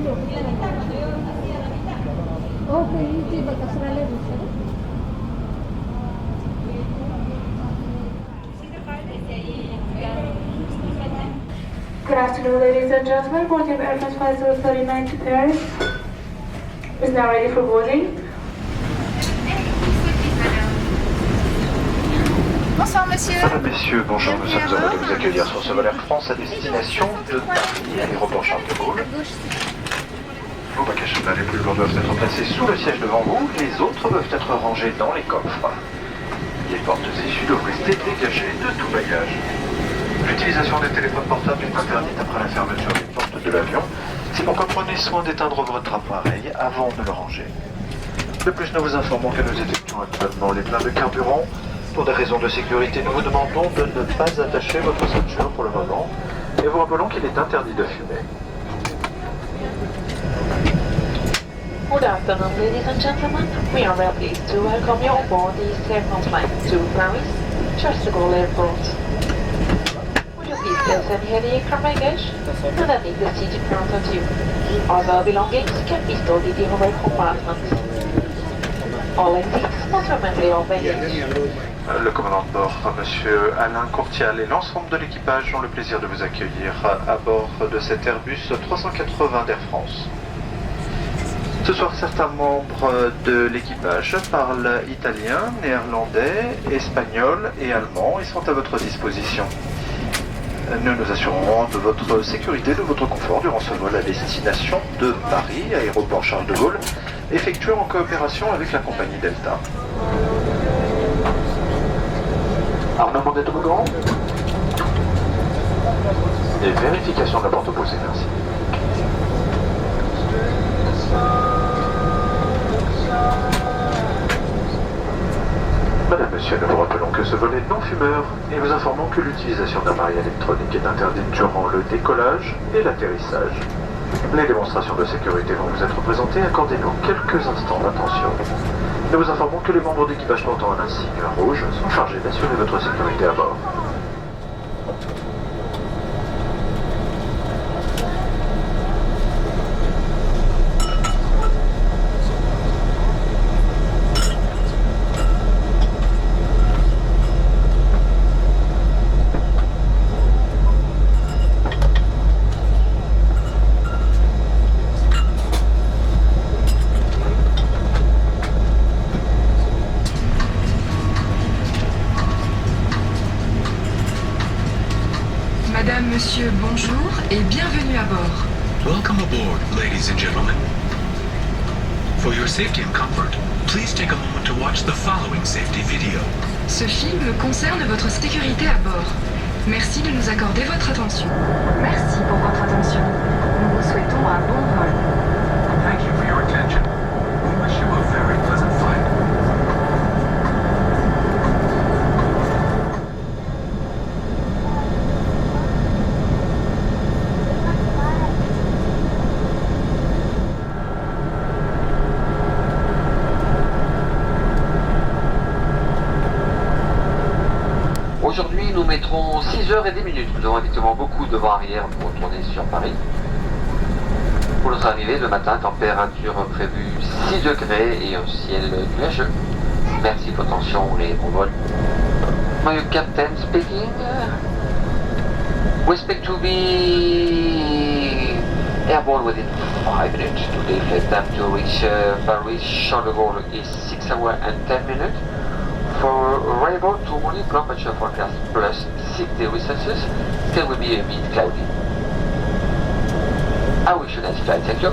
Good afternoon, ladies and gentlemen. Boarding of Airbus 5039 to Paris is now ready for boarding. Bonsoir monsieur. Madame, messieurs, bonjour. Nous sommes heureux de vous accueillir sur ce vol Air France à destination de Paris, aéroport Charles de Gaulle. Vos bagages les plus lourds doivent être placés sous le siège devant vous. Les autres peuvent être rangés dans les coffres. Les portes issues doivent rester dégagées de tout bagage. L'utilisation des téléphones portables est interdite après la fermeture des portes de l'avion. C'est pourquoi prenez soin d'éteindre votre appareil avant de le ranger. De plus, nous vous informons que nous effectuons actuellement les pleins de carburant. Pour des raisons de sécurité, nous vous demandons de ne pas attacher votre ceinture pour le moment et vous rappelons qu'il est interdit de fumer. Good afternoon, ladies and gentlemen. We are very pleased to welcome you on board the Air France flight to Paris, Charles de Gaulle Airport. Would you please place any heavy extra baggage and then leave the seat in front of you? Other belongings can be stored in the overhead compartments. All exits must remain your baggage. Le commandant de bord, Monsieur Alain Courtial, et l'ensemble de l'équipage ont le plaisir de vous accueillir à bord de cet Airbus 380 d'Air France. Ce soir, certains membres de l'équipage parlent italien, néerlandais, espagnol et allemand et sont à votre disposition. Nous nous assurerons de votre sécurité et de votre confort durant ce vol à destination de Paris, aéroport Charles de Gaulle, effectué en coopération avec la compagnie Delta. Armement des toboggans et vérification de la porte opposée, merci. Madame, Monsieur, nous vous rappelons que ce vol est non fumeur et vous informons que l'utilisation d'appareils électroniques est interdite durant le décollage et l'atterrissage. Les démonstrations de sécurité vont vous être présentées, accordez-nous quelques instants d'attention. Nous vous informons que les membres d'équipage portant un insigne rouge sont chargés d'assurer votre sécurité à bord. Madame, monsieur, bonjour et bienvenue à bord. Welcome aboard, ladies and gentlemen. For your safety and comfort, please take a moment to watch the following safety video. Ce film concerne votre sécurité à bord. Merci de nous accorder votre attention. Merci pour votre attention. Nous vous souhaitons un bon vol. Thank you for your attention. We wish you a very pleasant flight. Aujourd'hui, nous mettrons 6h10. Nous avons effectivement beaucoup de vent arrière pour retourner sur Paris. Pour notre arrivée, le matin, température prévue 6 degrés et un ciel nuageux. Merci pour votre attention et bon vol. My captain speaking. We expect to be airborne within 5 minutes. Today, flight time to reach Paris Charles de Gaulle is 6 hours and 10 minutes. For arrival to morning temperature forecast plus 6 degrees Celsius, still will be a bit cloudy. I wish you a nice flight, thank you.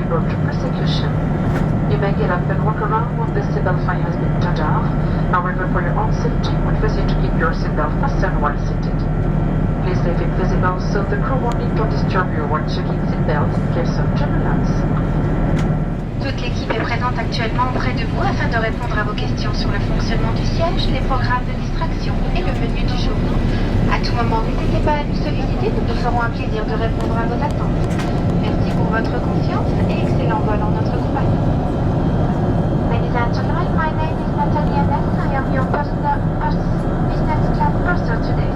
liable to persecution. You may get up and walk around when the seatbelt sign has been turned off. However, for your own safety, we advise you to keep your seatbelt fastened while seated. Please leave it visible so the crew won't need to disturb you when checking seatbelt in case of turbulence. Toute l'équipe est présente actuellement auprès de vous afin de répondre à vos questions sur le fonctionnement du siège, les programmes de distraction et le menu du jour. À tout moment, n'hésitez pas à nous solliciter, nous nous ferons un plaisir de répondre à vos attentes. Merci pour votre confiance et excellent vol en notre compagnie. Ladies and gentlemen, my name is Natalie Annette. I am your business class purser today.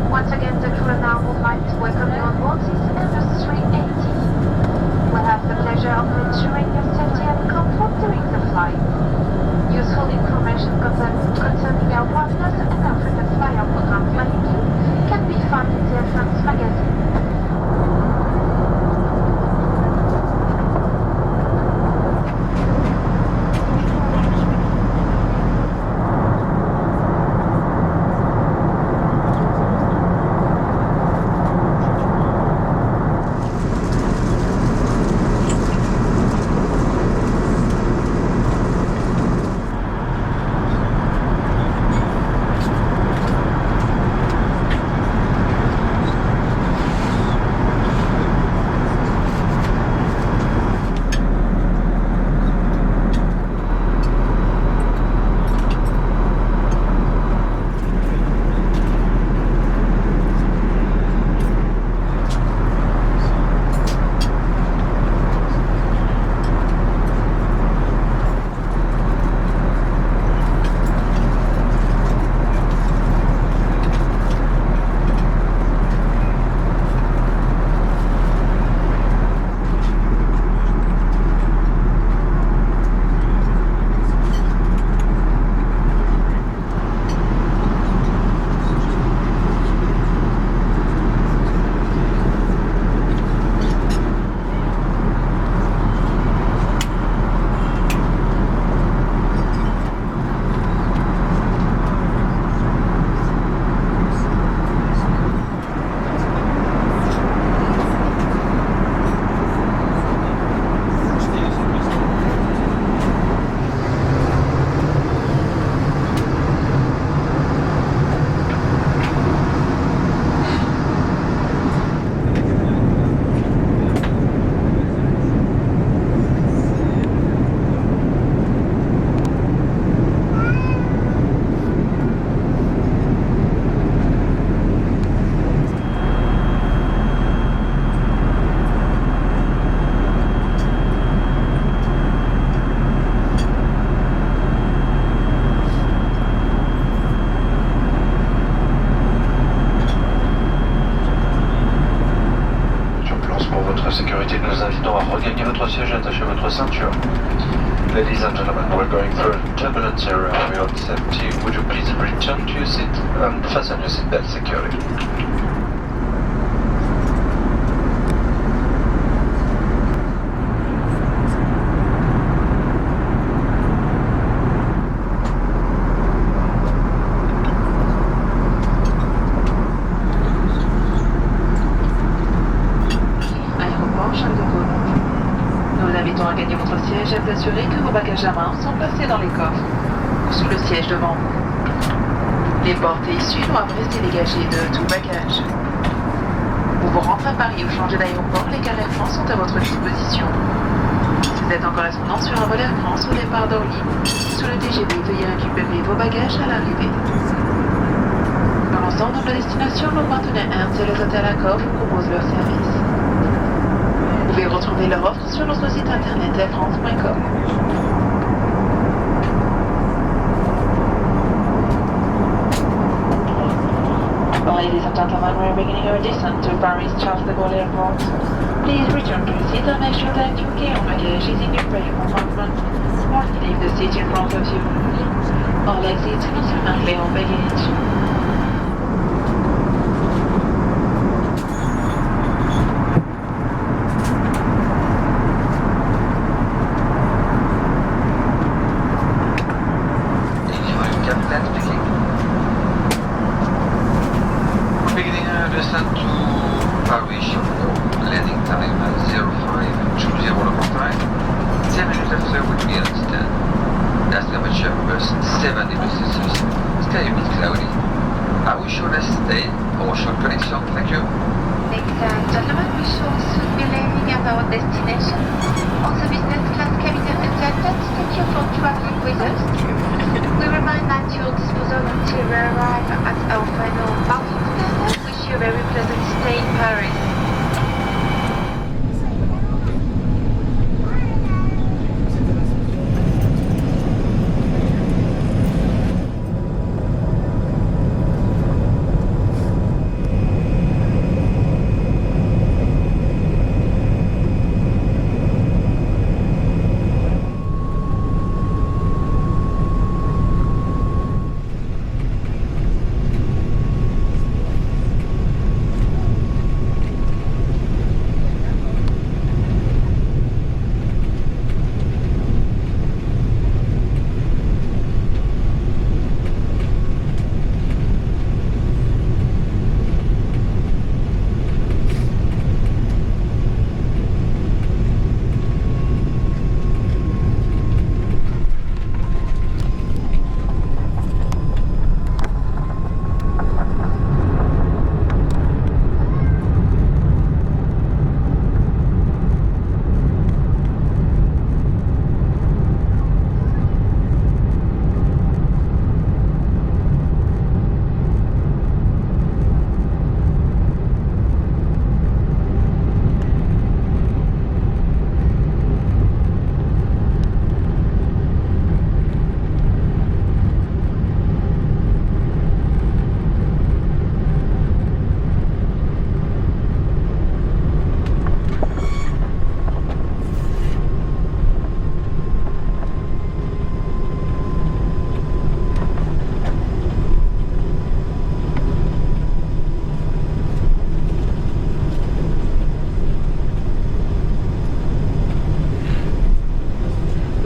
Once again, the crew and I would like to welcome you on board this Airbus A380. We'll have the pleasure of ensuring your safety and comfort during the flight. Useful information concerning our partners and our frequent flyer program Flying You can be found in the Air France magazine. sécurité, nous invitons à regagner votre siège et attacher votre ceinture. Ladies and gentlemen, we're going through a turbulent area for your safety. Would you please return to your seat and fasten your seatbelt securely? À vous assurer que vos bagages à main sont placés dans les coffres ou sous le siège devant vous. Les portes issues doivent rester dégagées de tout bagage. Pour vous rendre à Paris ou changer d'aéroport, les cars Air France sont à votre disposition. Si vous êtes en correspondance sur un vol Air France au départ d'Orly, sous le TGV, veuillez récupérer vos bagages à l'arrivée. Dans l'ensemble de la destination, nos partenaires Ernst et les hôtels Accor vous proposent leur service. Vous pouvez retrouver leur offre sur notre site internet airfrance.com. Ladies and gentlemen, we are beginning our descent to Paris Charles de Gaulle Airport. Please return to your seat and make sure that your carry-on baggage is in your private compartment. Or leave the seat in front of you. All exits concernant carry-on baggage. Descent to Paris, landing time 0520 plus 7 degrees Celsius. Stay a bit cloudy. I wish you a nice day or short connection. Thank you. Ladies and gentlemen, we shall soon be landing at our destination. On the business class cabin attendant, thank you for traveling with us. We remain at your disposal until we arrive at our final parking stand. Wish you a very pleasant stay in Paris.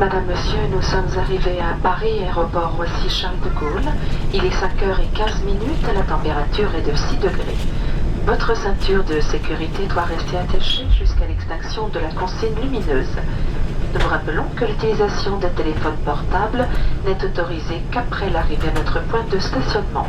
Madame, Monsieur, nous sommes arrivés à Paris, aéroport Roissy-Charles de Gaulle. Il est 5h15, la température est de 6 degrés. Votre ceinture de sécurité doit rester attachée jusqu'à l'extinction de la consigne lumineuse. Nous vous rappelons que l'utilisation d'un téléphone portable n'est autorisée qu'après l'arrivée à notre point de stationnement.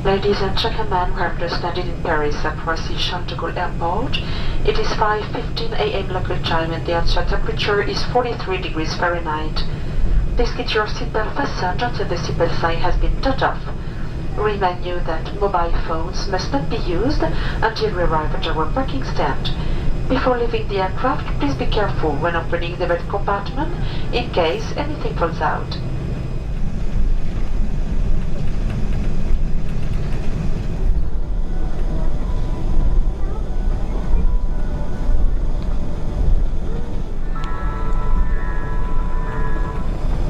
Ladies and gentlemen, we have just landed in Paris at Roissy-Charles de Gaulle Airport. It is 5:15 a.m. local time and the outside temperature is 43 degrees Fahrenheit. Please get your seatbelt fastened until the seatbelt sign has been turned off. Remind you that mobile phones must not be used until we arrive at our parking stand. Before leaving the aircraft, please be careful when opening the red compartment in case anything falls out.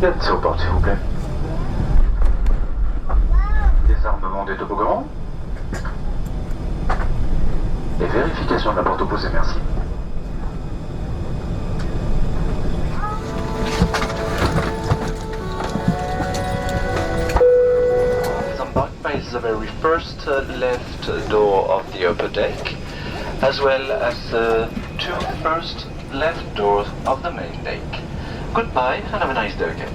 L'accès aux portes, s'il vous plaît. Désarmement des toboggans. Et vérification de la porte opposée, merci. Disembarked by the very first left door of the upper deck, as well as the two first left doors of the main deck. Goodbye and have a nice day again.